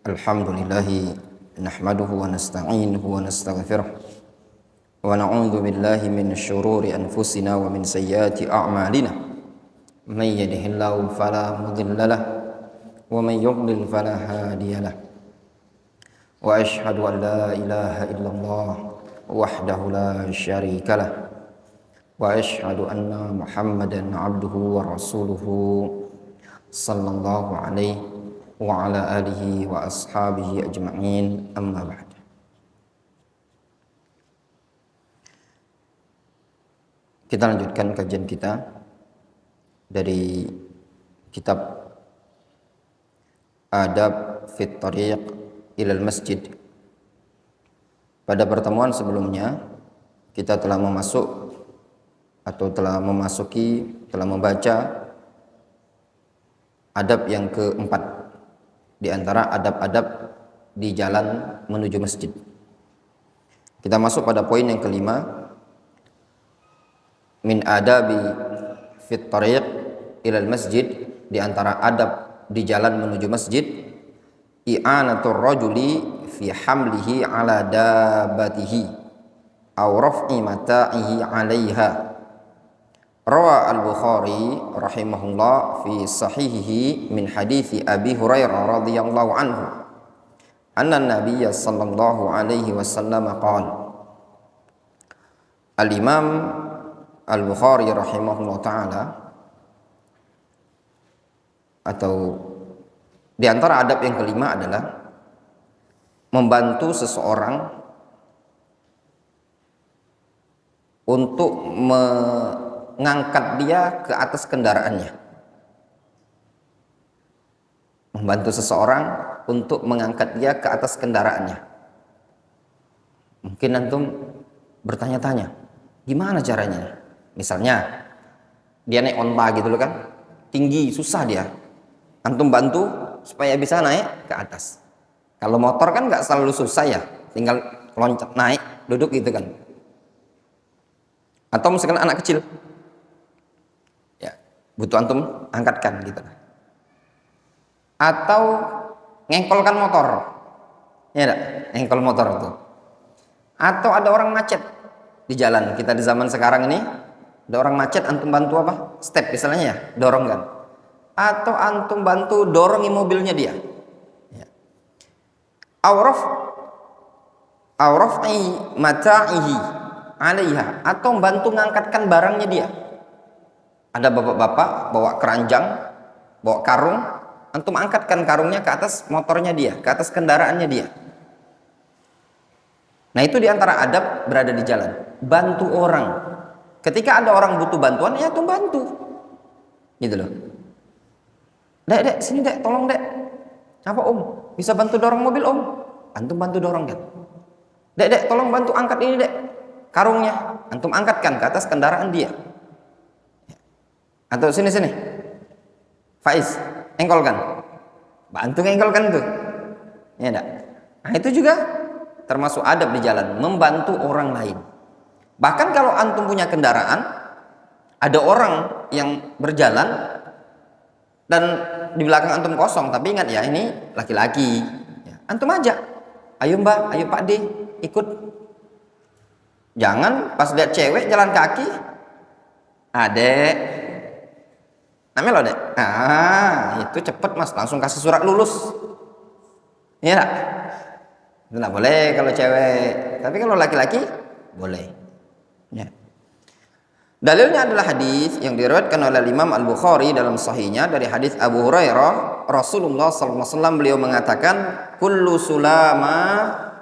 Alhamdulillahi nahmaduhu wa nasta'inuhu wa nastaghfiruh wa na'udzu billahi min syururi anfusina wa min sayyiati a'malina may yahdihillahu fala mudilla lahu wa may yudlil fala hadiya lahu wa asyhadu an la ilaha illallah wahdahu la syarika lahu wa asyhadu anna Muhammadan abduhu wa rasuluhu sallallahu alaihi wa ala alihi wa ashabihi ajma'in, amma ba'd. Kita lanjutkan kajian kita dari kitab Adab fit Tariq ilal Masjid. Pada pertemuan sebelumnya kita telah membaca adab yang keempat di antara adab-adab di jalan menuju masjid. Kita masuk pada poin yang kelima, min adabi fit tariq ilal masjid, di antara adab di jalan menuju masjid, i'anatur rajuli fi hamlihi ala dabbatihi aw raf'i mata'ihi 'alaiha. Rawa al-Bukhari rahimahullah fi sahihihi min hadithi Abi Hurairah radhiyallahu anhu anna an-nabiyya sallallahu alaihi wasallam qala. Al-Imam al-Bukhari rahimahullah ta'ala, atau di antara adab yang kelima adalah membantu seseorang untuk mengangkat dia ke atas kendaraannya. Membantu seseorang untuk mengangkat dia ke atas kendaraannya. Mungkin antum bertanya-tanya, gimana caranya? Misalnya dia naik onta gitu loh kan, tinggi, susah dia. Antum bantu supaya bisa naik ke atas. Kalau motor kan nggak selalu susah ya, tinggal loncat naik, duduk gitu kan. Atau misalkan anak kecil, butuh antum angkatkan gitu. Atau ngengkolkan motor, ya enggak? Ngengkol motor itu. Atau ada orang macet di jalan, kita di zaman sekarang ini ada orang macet, antum bantu apa? Step misalnya ya, dorong kan. Atau antum bantu dorongi mobilnya dia. Ya. Awraf'i mata'ihi 'alaiha, atau bantu ngangkatkan barangnya dia. Ada bapak-bapak bawa keranjang, bawa karung, antum angkatkan karungnya ke atas motornya dia, ke atas kendaraannya dia. Nah, itu diantara adab berada di jalan, bantu orang. Ketika ada orang butuh bantuan, ya antum bantu, gitu loh. Dek, sini dek, tolong dek. Apa om? Bisa bantu dorong mobil om? Antum bantu dorong kan. Dek, tolong bantu angkat ini dek, karungnya. Antum angkatkan ke atas kendaraan dia. Atau sini Faiz, engkolkan, bantu engkolkan tuh, ya enggak? Nah, itu juga termasuk adab di jalan, membantu orang lain. Bahkan kalau antum punya kendaraan, ada orang yang berjalan dan di belakang antum kosong, tapi ingat ya, ini laki-laki, ya, antum ajak, ayo mbak, ayo pak D, ikut. Jangan pas lihat cewek jalan kaki, adek, namanya lo dek, itu cepet mas, langsung kasih surat lulus, iya gak? Itu gak boleh kalau cewek, tapi kalau laki-laki boleh. Ya. Dalilnya adalah hadis yang diriwayatkan oleh Imam Al-Bukhari dalam sahihnya dari hadis Abu Hurairah, Rasulullah SAW beliau mengatakan, kullu sulama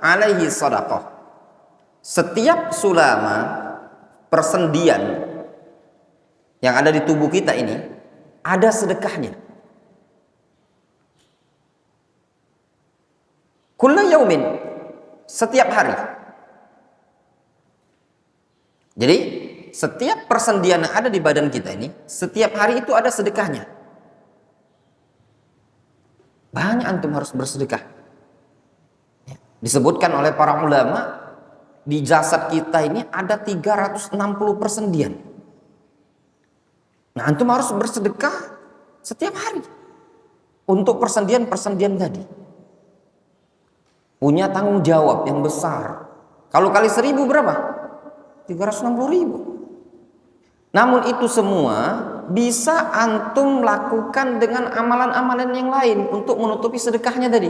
alaihi sadaqah. Setiap sulama, persendian yang ada di tubuh kita ini ada sedekahnya. Kulla yaumin, setiap hari. Jadi setiap persendian yang ada di badan kita ini, setiap hari itu ada sedekahnya. Banyak antum harus bersedekah. Disebutkan oleh para ulama, di jasad kita ini ada 360 persendian. Nah, antum harus bersedekah setiap hari untuk persendian-persendian tadi. punya tanggung jawab yang besar. Kalau kali 1.000 berapa? 360.000. Namun itu semua bisa antum lakukan dengan amalan-amalan yang lain untuk menutupi sedekahnya tadi.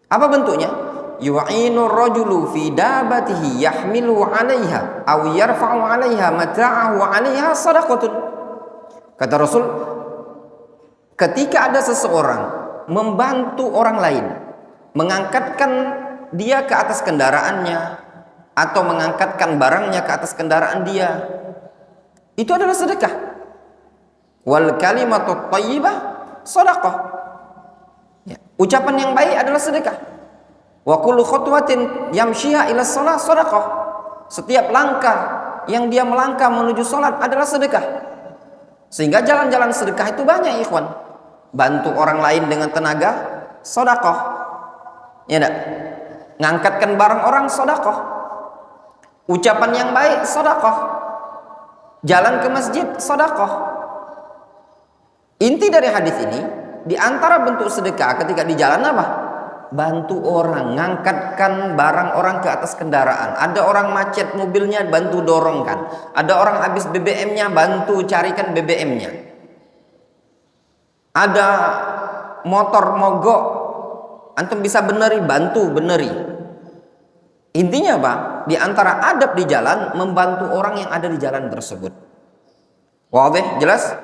Apa bentuknya? Yu'inu rajulu fi dabatihi yahmilu 'alaiha aw yarfa'u 'alaiha mata'ahu 'alaiha shadaqatun. Kata Rasul, ketika ada seseorang membantu orang lain mengangkatkan dia ke atas kendaraannya atau mengangkatkan barangnya ke atas kendaraan dia, itu adalah sedekah. Wal kalimatu thayyibah shadaqah. Ya, ucapan yang baik adalah sedekah. Wa kullu khutwatin yamshiha ila shalah shadaqah. Setiap langkah yang dia melangkah menuju salat adalah sedekah. Sehingga jalan-jalan sedekah itu banyak, ikhwan. Bantu orang lain dengan tenaga, sedekah. Ya enggak? Ngangkatkan barang orang, sedekah. Ucapan yang baik, sedekah. Jalan ke masjid, sedekah. Inti dari hadis ini, di antara bentuk sedekah ketika di jalan apa? Bantu orang, ngangkatkan barang orang ke atas kendaraan. Ada orang macet mobilnya, bantu dorongkan. Ada orang habis BBM-nya, bantu carikan BBM-nya. Ada motor mogok, antum bisa beneri, bantu beneri. Intinya apa? Di antara adab di jalan, membantu orang yang ada di jalan tersebut. Wadih? Jelas?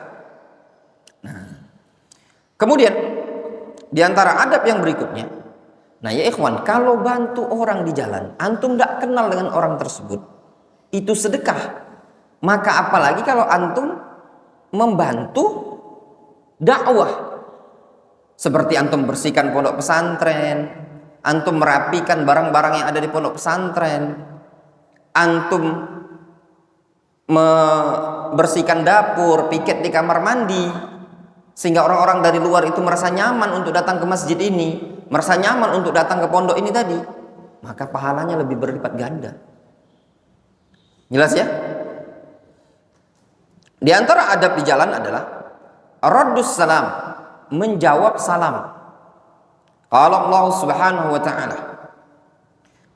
Nah, kemudian di antara adab yang berikutnya, nah ya ikhwan, kalau bantu orang di jalan, antum tidak kenal dengan orang tersebut, itu sedekah. Maka apalagi kalau antum membantu dakwah, seperti antum bersihkan pondok pesantren, antum merapikan barang-barang yang ada di pondok pesantren, antum membersihkan dapur, piket di kamar mandi, sehingga orang-orang dari luar itu merasa nyaman untuk datang ke masjid ini, merasa nyaman untuk datang ke pondok ini tadi, maka pahalanya lebih berlipat ganda. Jelas ya? Di antara adab di jalan adalah raddus salam, menjawab salam. Qala Allah Subhanahu wa ta'ala,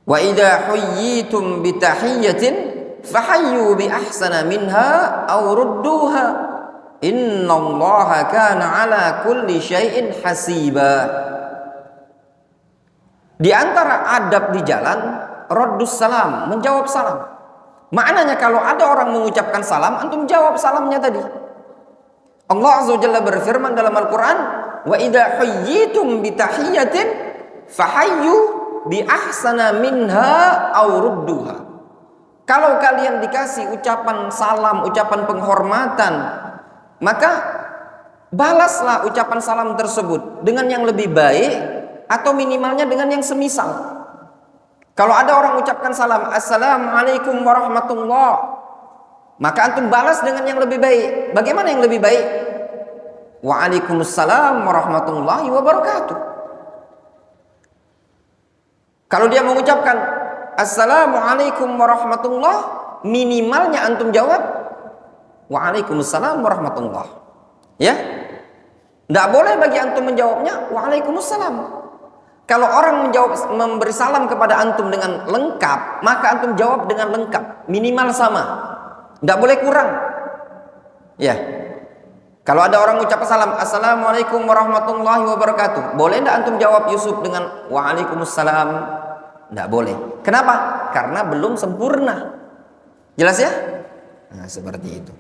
wa idza huyyitum bi tahiyyatin fahayyu bi ahsana minha aw rudduha innallaha kana ala kulli syai'in hasiba. Di antara adab di jalan, raddus salam, menjawab salam. Maknanya kalau ada orang mengucapkan salam, antum jawab salamnya tadi. Allah Azza wa Jalla berfirman dalam Al-Quran, wa idza huyyitum bi tahiyyatin fahayyu bi ahsana minha aw rudduha. Kalau kalian dikasih ucapan salam, ucapan penghormatan, maka balaslah ucapan salam tersebut dengan yang lebih baik atau minimalnya dengan yang semisal. Kalau ada orang ucapkan salam, assalamualaikum warahmatullah, maka antum balas dengan yang lebih baik. Bagaimana yang lebih baik? Waalaikumsalam warahmatullahi wabarakatuh. Kalau dia mengucapkan assalamualaikum warahmatullah, minimalnya antum jawab waalaikumsalam warahmatullah. Ya? Tidak boleh bagi antum menjawabnya waalaikumsalam. Kalau orang menjawab, memberi salam kepada antum dengan lengkap, maka antum jawab dengan lengkap, minimal sama. Tidak boleh kurang. Ya. Kalau ada orang ucap salam, assalamualaikum warahmatullahi wabarakatuh, boleh tidak antum jawab Yusuf dengan waalaikumsalam? Tidak boleh. Kenapa? Karena belum sempurna. Jelas ya? Nah, seperti itu.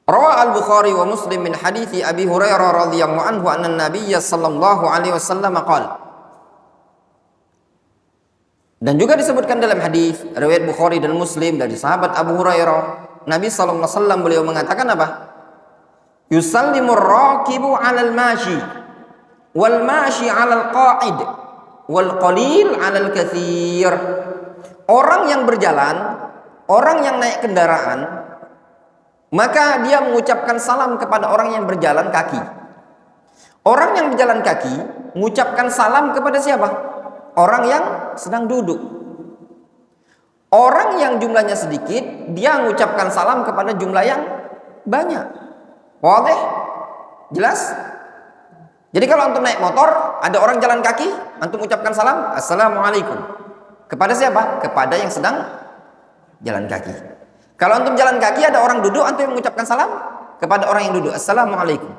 Rawa al-Bukhari wa Muslim min hadithi Abi Hurairah radhiyallahu anhu anna Nabiyya sallallahu alaihi wasallam qala. Dan juga disebutkan dalam hadis riwayat Bukhari dan Muslim dari sahabat Abu Hurairah, Nabi sallallahu alaihi wasallam beliau mengatakan apa? Yusallimur raqibu 'alal mashi wal mashi 'alal qa'id wal qalil 'alal katsir. Orang yang berjalan, orang yang naik kendaraan, maka dia mengucapkan salam kepada orang yang berjalan kaki. Orang yang berjalan kaki mengucapkan salam kepada siapa? Orang yang sedang duduk. Orang yang jumlahnya sedikit, dia mengucapkan salam kepada jumlah yang banyak. Wadih? Jelas? Jadi kalau antum naik motor, ada orang jalan kaki, antum ucapkan salam, assalamualaikum. Kepada siapa? Kepada yang sedang jalan kaki. Kalau antum jalan kaki, ada orang duduk, antum yang mengucapkan salam kepada orang yang duduk, assalamualaikum.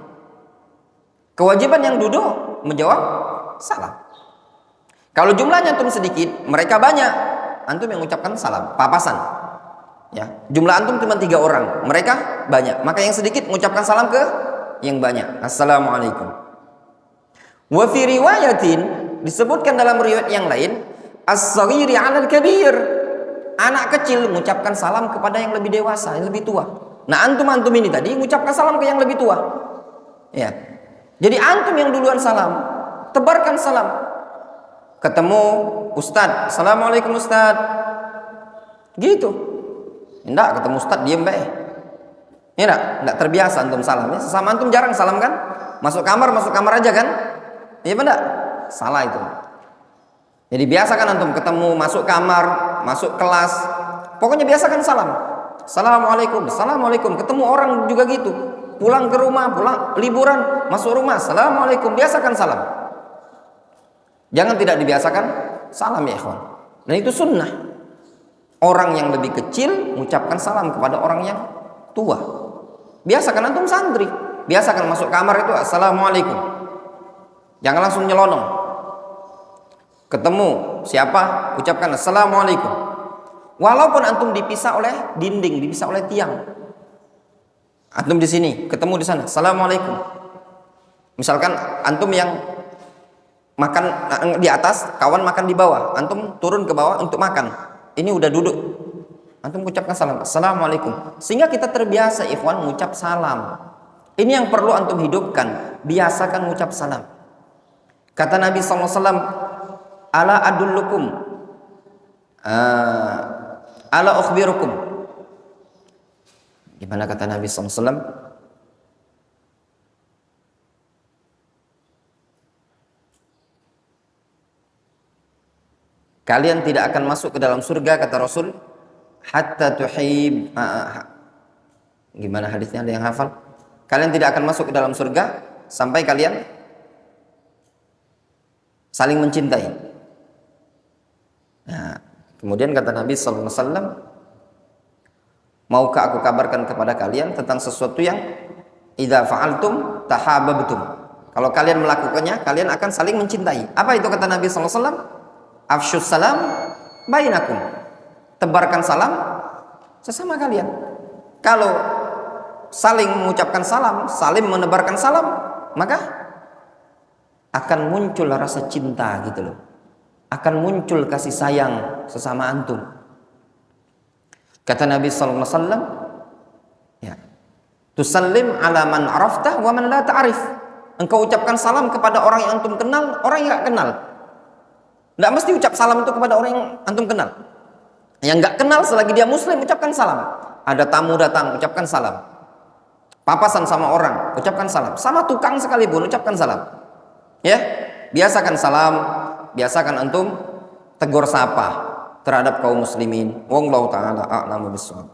Kewajiban yang duduk menjawab salam. Kalau jumlahnya antum sedikit, mereka banyak, antum yang mengucapkan salam, papasan. Ya, jumlah antum cuma 3 orang, mereka banyak, maka yang sedikit mengucapkan salam ke yang banyak, assalamualaikum. Wa fi riwayatin, disebutkan dalam riwayat yang lain, as-saghiri 'alal kabir, anak kecil mengucapkan salam kepada yang lebih dewasa, yang lebih tua. Nah, antum ini tadi mengucapkan salam ke yang lebih tua. Ya. Jadi antum yang duluan salam, tebarkan salam. Ketemu ustaz, assalamualaikum ustaz. Gitu. Enggak ketemu ustaz diam baik. Ya enggak terbiasa antum salam ya. Sesama antum jarang salam kan? Masuk kamar aja kan? Iya benar? Salah itu. Jadi biasakan antum ketemu, masuk kamar, masuk kelas, pokoknya biasakan salam. Assalamualaikum, assalamualaikum. Ketemu orang juga gitu. Pulang ke rumah, pulang liburan, masuk rumah, assalamualaikum. Biasakan salam. Jangan tidak dibiasakan salam ya ikhwan. Dan itu sunnah. Orang yang lebih kecil mengucapkan salam kepada orang yang tua. Biasakan antum santri, biasakan masuk kamar itu assalamualaikum. Jangan langsung nyelonong. Ketemu siapa, ucapkan assalamualaikum. Walaupun antum dipisah oleh dinding, dipisah oleh tiang. Antum di sini, ketemu di sana, assalamualaikum. Misalkan antum yang makan di atas, kawan makan di bawah, antum turun ke bawah untuk makan. Ini udah duduk, antum ucapkan salam, assalamualaikum. Sehingga kita terbiasa ikhwan mengucap salam. Ini yang perlu antum hidupkan, biasakan mengucap salam. Kata Nabi SAW, ala adullukum, ala ukhbirukum. Gimana kata Nabi SAW? Kalian tidak akan masuk ke dalam surga, kata Rasul, hatta tuhib. Gimana hadisnya, ada yang hafal? Kalian tidak akan masuk ke dalam surga sampai kalian saling mencintai. Nah, kemudian kata Nabi SAW, maukah aku kabarkan kepada kalian tentang sesuatu yang idza fa'altum tahabbabtum. Kalau kalian melakukannya, kalian akan saling mencintai. Apa itu kata Nabi SAW? Afsyus salam bainakum. Tebarkan salam sesama kalian. Kalau saling mengucapkan salam, saling menebarkan salam, maka akan muncul rasa cinta gitu loh. Akan muncul kasih sayang sesama antum. Kata Nabi SAW, ya, tusallim ala man arafta wa man la ta'rif. Engkau ucapkan salam kepada orang yang antum kenal, orang yang enggak kenal. Enggak mesti ucap salam itu kepada orang yang antum kenal. Yang enggak kenal selagi dia muslim, ucapkan salam. Ada tamu datang, ucapkan salam. Papasan sama orang, ucapkan salam. Sama tukang sekalipun, ucapkan salam. Ya, biasakan salam, biasakan antum tegur sapa terhadap kaum muslimin. Wallahu taala a'lamu bissawab.